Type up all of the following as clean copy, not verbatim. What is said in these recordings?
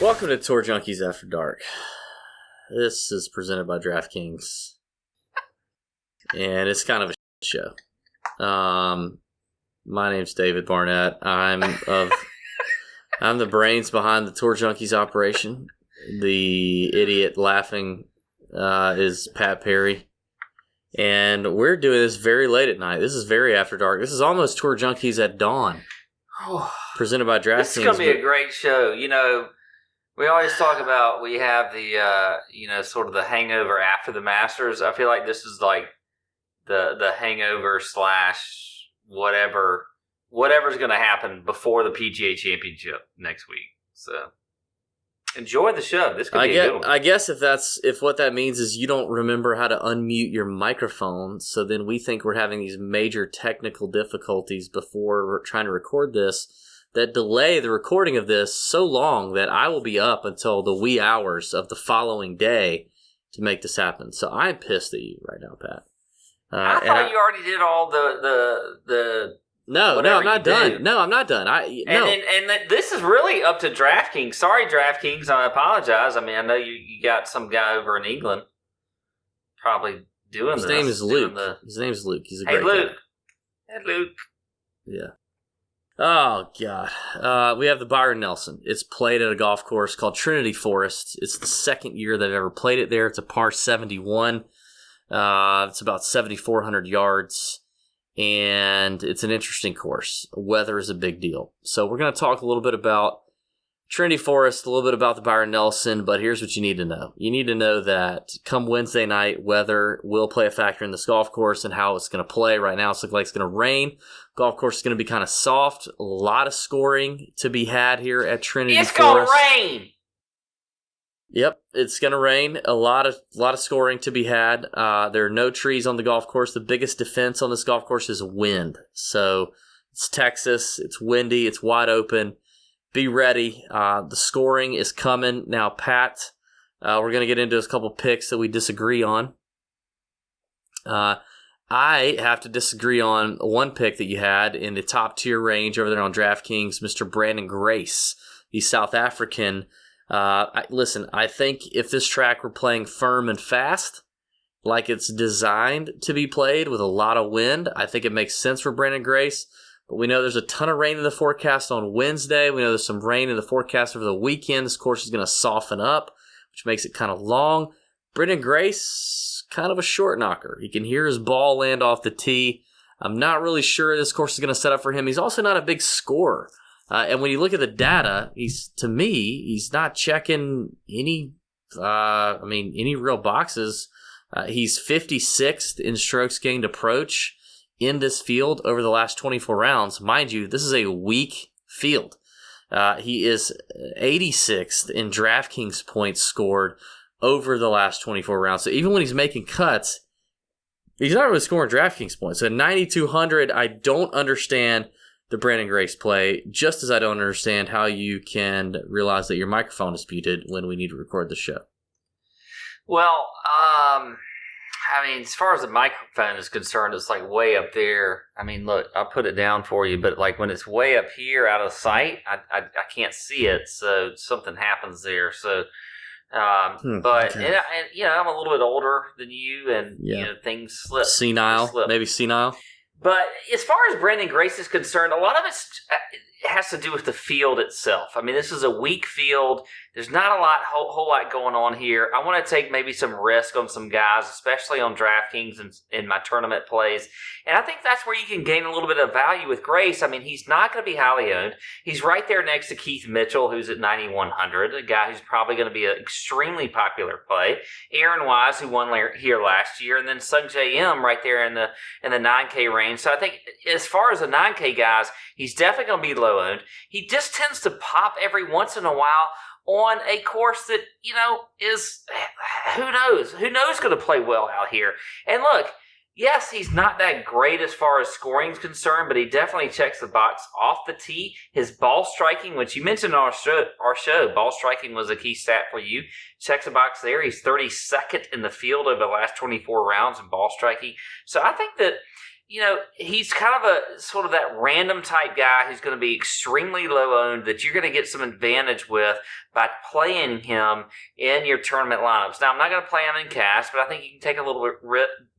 Welcome to Tour Junkies After Dark. This is presented by DraftKings, and it's kind of a show. My name's David Barnett. I'm the brains behind the Tour Junkies operation. The idiot laughing is Pat Perry, and we're doing this very late at night. This is very after dark. This is almost Tour Junkies at dawn. Presented by DraftKings. This is going to be a great show. You know, we always talk about we have the, sort of the hangover after the Masters. I feel like this is like the hangover / whatever's going to happen before the PGA Championship next week. So enjoy the show. This could be a good one. I guess if what that means is you don't remember how to unmute your microphone, so then we think we're having these major technical difficulties before we're trying to record this that delay the recording of this so long that I will be up until the wee hours of the following day to make this happen. So I'm pissed at you right now, Pat. I thought you already did all the No, I'm not done. No, I'm not done. This is really up to DraftKings. Sorry, DraftKings. I apologize. I mean, I know you got some guy over in England probably doing this. His name is Luke. His name is Luke. He's a great guy. Hey, Luke. Yeah. Oh, God. We have the Byron Nelson. It's played at a golf course called Trinity Forest. It's the second year they've ever played it there. It's a par 71. It's about 7,400 yards. And it's an interesting course. Weather is a big deal. So we're going to talk a little bit about Trinity Forest, a little bit about the Byron Nelson, but here's what you need to know. You need to know that come Wednesday night, weather will play a factor in this golf course and how it's going to play. Right now, it's looking like it's going to rain. Golf course is going to be kind of soft. A lot of scoring to be had here at Trinity Forest. It's going to rain! Yep, it's going to rain. A lot of scoring to be had. There are no trees on the golf course. The biggest defense on this golf course is wind. So it's Texas. It's windy. It's wide open. Be ready. The scoring is coming. Now, Pat, we're going to get into a couple picks that we disagree on. I have to disagree on one pick that you had in the top tier range over there on DraftKings, Mr. Branden Grace, the South African. Listen, I think if this track were playing firm and fast, like it's designed to be played with a lot of wind, I think it makes sense for Branden Grace. But we know there's a ton of rain in the forecast on Wednesday. We know there's some rain in the forecast over the weekend. This course is going to soften up, which makes it kind of long. Branden Grace, kind of a short knocker. He can hear his ball land off the tee. I'm not really sure this course is going to set up for him. He's also not a big scorer. And when you look at the data, he's not checking any real boxes. He's 56th in strokes gained approach in this field over the last 24 rounds. Mind you, this is a weak field. He is 86th in DraftKings points scored over the last 24 rounds. So even when he's making cuts, he's not really scoring DraftKings points. So 9,200, I don't understand the Branden Grace play, just as I don't understand how you can realize that your microphone is muted when we need to record the show. Well, as far as the microphone is concerned, it's like way up there. I mean, look, I'll put it down for you, but like when it's way up here out of sight, I can't see it, so something happens there. So, but okay. I'm a little bit older than you, and things slip. Maybe senile. But as far as Branden Grace is concerned, a lot of it has to do with the field itself. I mean, this is a weak field. There's not a whole lot going on here. I want to take maybe some risk on some guys, especially on DraftKings and in my tournament plays. And I think that's where you can gain a little bit of value with Grace. I mean, he's not going to be highly owned. He's right there next to Keith Mitchell, who's at 9,100, a guy who's probably going to be an extremely popular play. Aaron Wise, who won here last year, and then Sungjae Im right there in the 9K range. So I think as far as the 9K guys, he's definitely going to be low owned. He just tends to pop every once in a while on a course that, is, who knows going to play well out here. And look, yes, he's not that great as far as scoring is concerned, but he definitely checks the box off the tee. His ball striking, which you mentioned on our show, ball striking was a key stat for you. Checks the box there. He's 32nd in the field over the last 24 rounds in ball striking. So I think that he's kind of a sort of that random type guy who's going to be extremely low owned that you're going to get some advantage with by playing him in your tournament lineups. Now, I'm not going to play him in cash, but I think you can take a little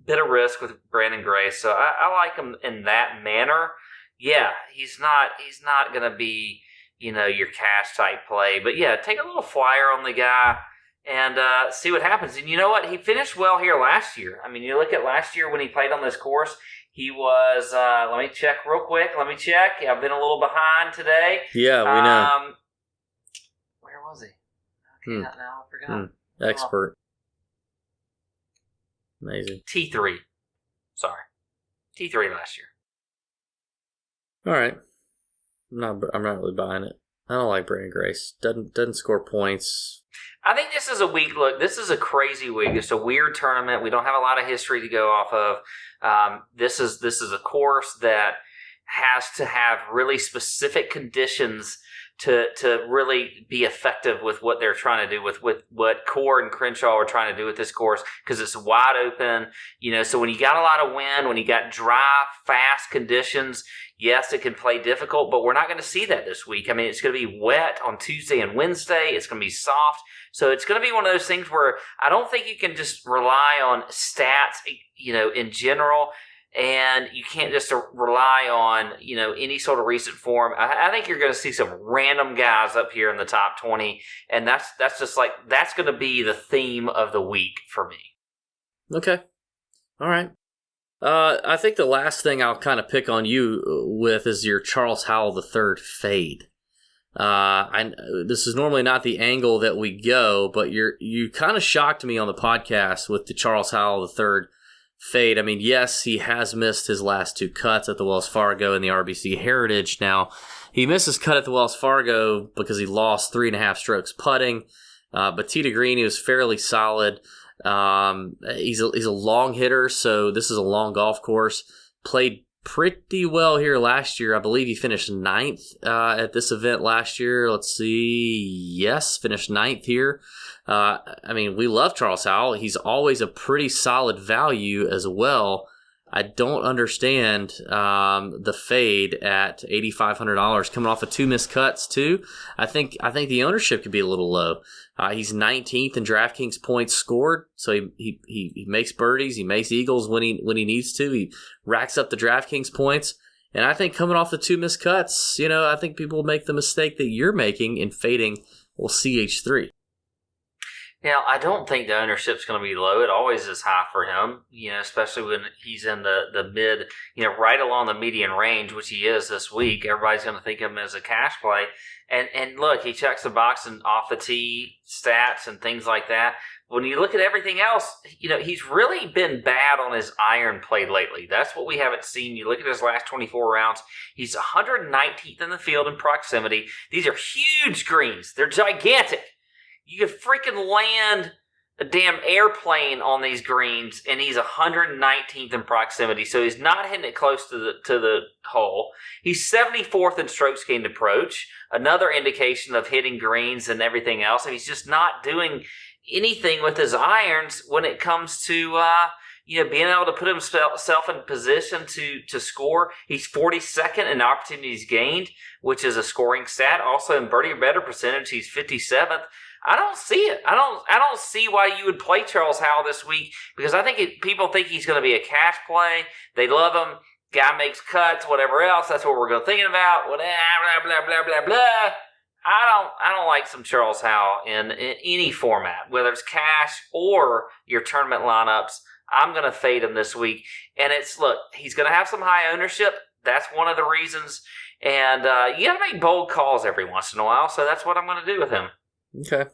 bit of risk with Branden Grace. So I like him in that manner. Yeah, he's not going to be, your cash type play. But yeah, take a little flyer on the guy and see what happens. And you know what? He finished well here last year. I mean, you look at last year when he played on this course, he was, let me check real quick. I've been a little behind today. Yeah, we know. Where was he? Okay, now I forgot. Expert. Amazing. T3. Sorry. T3 last year. All right. I'm not really buying it. I don't like Branden Grace. Doesn't score points. I think this is a week. Look, this is a crazy week. It's a weird tournament. We don't have a lot of history to go off of. This is a course that has to have really specific conditions to really be effective with what they're trying to do with what Core and Crenshaw are trying to do with this course, because it's wide open. So when you got a lot of wind, when you got dry, fast conditions, yes, it can play difficult, but we're not going to see that this week. I mean, it's going to be wet on Tuesday and Wednesday. It's going to be soft. So it's going to be one of those things where I don't think you can just rely on stats, in general, and you can't just rely on, any sort of recent form. I think you're going to see some random guys up here in the top 20, and that's going to be the theme of the week for me. Okay. All right. I think the last thing I'll kind of pick on you with is your Charles Howell III fade. This is normally not the angle that we go, but you kind of shocked me on the podcast with the Charles Howell III fade. I mean, yes, he has missed his last two cuts at the Wells Fargo and the RBC Heritage. Now, he missed his cut at the Wells Fargo because he lost 3.5 strokes putting, but tee to green, he was fairly solid. He's a long hitter, so this is a long golf course. Played pretty well here last year. I believe he finished 9th at this event last year. Let's see. Yes, finished 9th here. I mean, we love Charles Howell. He's always a pretty solid value as well. I don't understand the fade at $8,500 coming off of 2 missed cuts too. I think the ownership could be a little low. He's 19th in DraftKings points scored, so he makes birdies, he makes eagles when he needs to. He racks up the DraftKings points, and I think coming off the 2 missed cuts, I think people make the mistake that you're making in fading CH3. Now, I don't think the ownership's going to be low. It always is high for him, especially when he's in the mid, right along the median range, which he is this week. Everybody's going to think of him as a cash play. And look, he checks the box and off the tee stats and things like that. When you look at everything else, he's really been bad on his iron play lately. That's what we haven't seen. You look at his last 24 rounds, he's 119th in the field in proximity. These are huge greens. They're gigantic. You could freaking land a damn airplane on these greens, and he's 119th in proximity, so he's not hitting it close to the hole. He's 74th in strokes gained approach, another indication of hitting greens and everything else, and he's just not doing anything with his irons when it comes to being able to put himself in position to score. He's 42nd in opportunities gained, which is a scoring stat. Also in birdie or better percentage, he's 57th. I don't see it. I don't see why you would play Charles Howell this week, because I think people think he's going to be a cash play. They love him. Guy makes cuts, whatever else. That's what we're going to thinking about. Blah blah blah blah blah. I don't like some Charles Howell in any format, whether it's cash or your tournament lineups. I'm going to fade him this week, and he's going to have some high ownership. That's one of the reasons, and you got to make bold calls every once in a while. So that's what I'm going to do with him. Okay.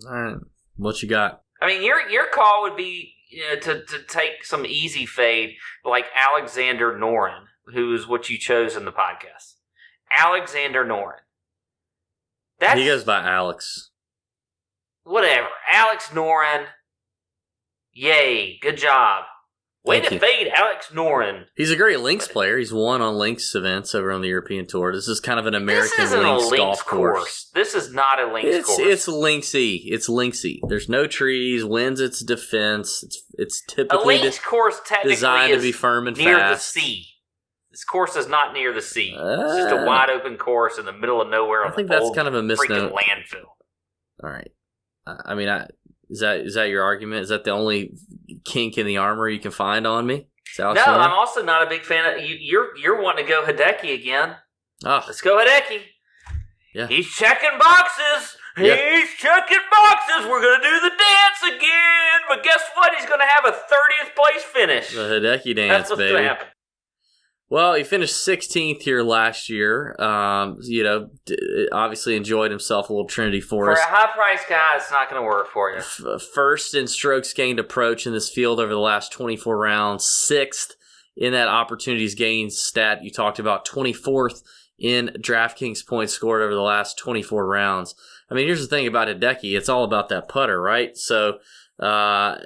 All right. What you got? I mean, your call would be to take some easy fade like Alexander Noren, who is what you chose in the podcast. Alexander Noren. He goes by Alex. Whatever. Alex Noren. Yay. Good job. Way to fade Alex Noren. He's a great links player. He's won on links events over on the European Tour. This is kind of an American links golf course. This is not a links course. It's linksy. It's linksy. There's no trees. Winds its defense. It's typically a links course technically designed to be firm and near fast. The sea. This course is not near the sea. It's just a wide open course in the middle of nowhere. I think that's kind of a misnomer. Freaking landfill. All right. I mean, is that your argument? Is that the only kink in the armor you can find on me? No, I'm also not a big fan of you're wanting to go Hideki again. Oh. Let's go Hideki. Yeah. He's checking boxes. Yeah. He's checking boxes. We're going to do the dance again. But guess what? He's going to have a 30th place finish. The Hideki dance, That's what's baby. going to happen. Well, he finished 16th here last year. Obviously enjoyed himself a little Trinity Forest. For a high-priced guy, it's not going to work for you. First in strokes gained approach in this field over the last 24 rounds. 6th in that opportunities gained stat you talked about. 24th in DraftKings points scored over the last 24 rounds. I mean, here's the thing about Hideki. It's all about that putter, right? So, I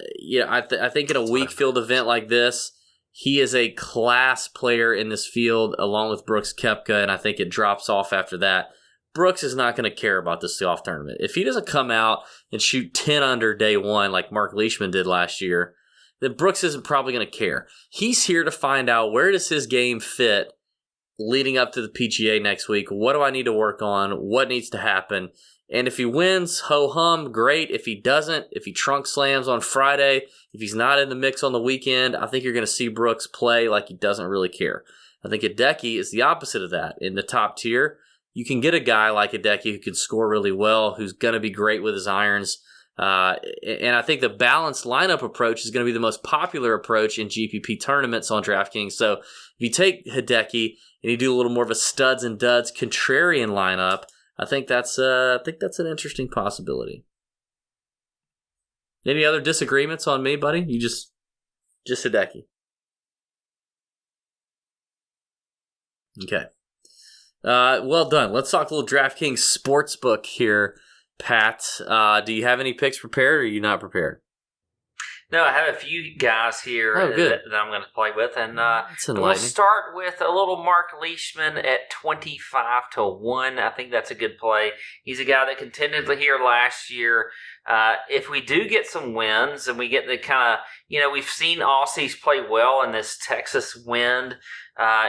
think in a weak field event like this, he is a class player in this field along with Brooks Koepka, and I think it drops off after that. Brooks is not going to care about this golf tournament. If he doesn't come out and shoot 10 under day one like Mark Leishman did last year, then Brooks isn't probably going to care. He's here to find out where does his game fit leading up to the PGA next week. What do I need to work on? What needs to happen? And if he wins, ho-hum, great. If he doesn't, if he trunk slams on Friday, if he's not in the mix on the weekend, I think you're going to see Brooks play like he doesn't really care. I think Hideki is the opposite of that. In the top tier, you can get a guy like Hideki who can score really well, who's going to be great with his irons. And I think the balanced lineup approach is going to be the most popular approach in GPP tournaments on DraftKings. So if you take Hideki and you do a little more of a studs and duds contrarian lineup, I think that's an interesting possibility. Any other disagreements on me, buddy? You just Hideki. Okay. Well done. Let's talk a little DraftKings Sportsbook here, Pat. Do you have any picks prepared, or are you not prepared? No, I have a few guys here that I'm going to play with, and we'll start with a little Mark Leishman at 25-1. I think that's a good play. He's a guy that contended here last year. If we do get some wins, and we get the kind of, we've seen Aussies play well in this Texas wind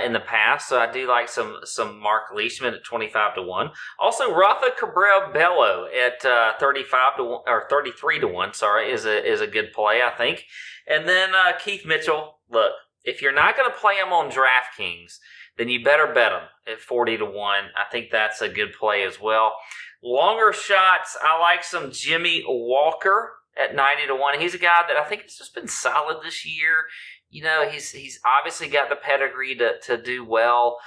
in the past, so I do like some Mark Leishman at 25-1. Also, Rafa Cabrera-Bello at 35-1 or 33-1. Sorry, is a good play, I think. And then Keith Mitchell. Look, if you're not going to play him on DraftKings, then you better bet him at 40-1. I think that's a good play as well. Longer shots, I like some Jimmy Walker at 90-1. He's a guy that I think has just been solid this year. He's obviously got the pedigree to do well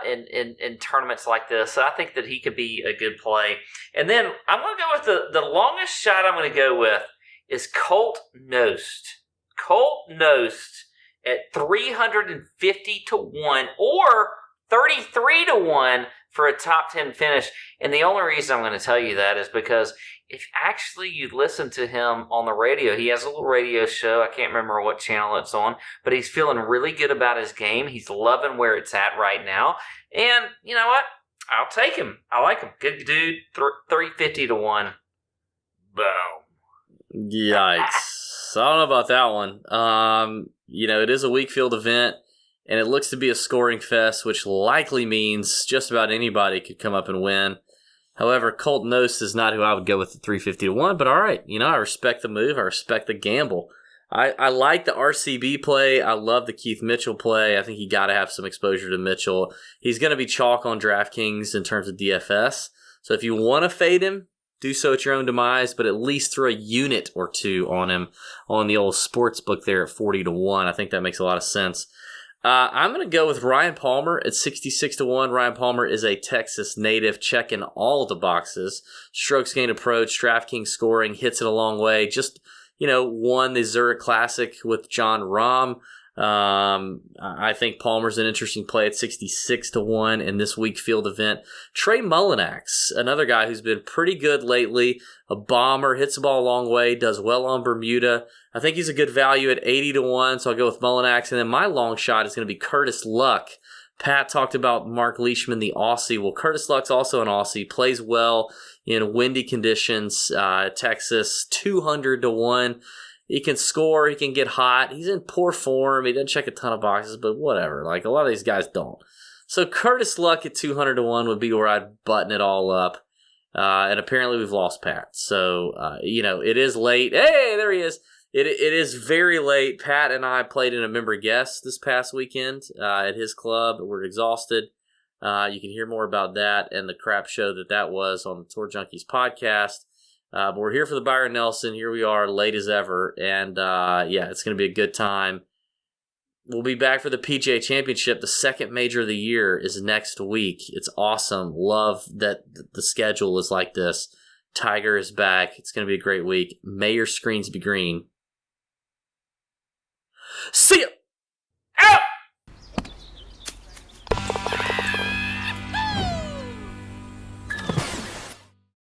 in tournaments like this. So I think that he could be a good play. And then I'm going to go with the longest shot I'm going to go with is Colt Knost. Colt Knost at 350-1 or 33-1 for a top 10 finish. And the only reason I'm going to tell you that is because if actually you listen to him on the radio, he has a little radio show. I can't remember what channel it's on, but he's feeling really good about his game. He's loving where it's at right now. And you know what? I'll take him. I like him. Good dude. 350-1. Boom. Yikes. I don't know about that one. It is a weak field event, and it looks to be a scoring fest, which likely means just about anybody could come up and win. However, Colt Knost is not who I would go with at 350-1, but all right. I respect the move. I respect the gamble. I like the RCB play. I love the Keith Mitchell play. I think you got to have some exposure to Mitchell. He's going to be chalk on DraftKings in terms of DFS. So if you want to fade him, do so at your own demise, but at least throw a unit or two on him on the old sports book there at 40-1. I think that makes a lot of sense. I'm going to go with Ryan Palmer at 66-1. Ryan Palmer is a Texas native, checking all the boxes. Strokes gained approach, DraftKings scoring, hits it a long way. Just, won the Zurich Classic with John Rahm. I think Palmer's an interesting play at 66-1 in this week field event. Trey Mullinax, another guy who's been pretty good lately, a bomber, hits the ball a long way, does well on Bermuda. I think he's a good value at 80-1, so I'll go with Mullinax. And then my long shot is going to be Curtis Luck. Pat talked about Mark Leishman, the Aussie. Well, Curtis Luck's also an Aussie, plays well in windy conditions. Texas, 200-1. He can score. He can get hot. He's in poor form. He doesn't check a ton of boxes, but whatever. Like, a lot of these guys don't. So Curtis Luck at 200-1 would be where I'd button it all up. And apparently we've lost Pat. So, it is late. Hey, there he is. It is very late. Pat and I played in a member guest this past weekend at his club. We're exhausted. You can hear more about that and the crap show that was on the Tour Junkies podcast. But we're here for the Byron Nelson. Here we are, late as ever. And, it's going to be a good time. We'll be back for the PGA Championship. The second major of the year is next week. It's awesome. Love that the schedule is like this. Tiger is back. It's going to be a great week. May your screens be green. See ya!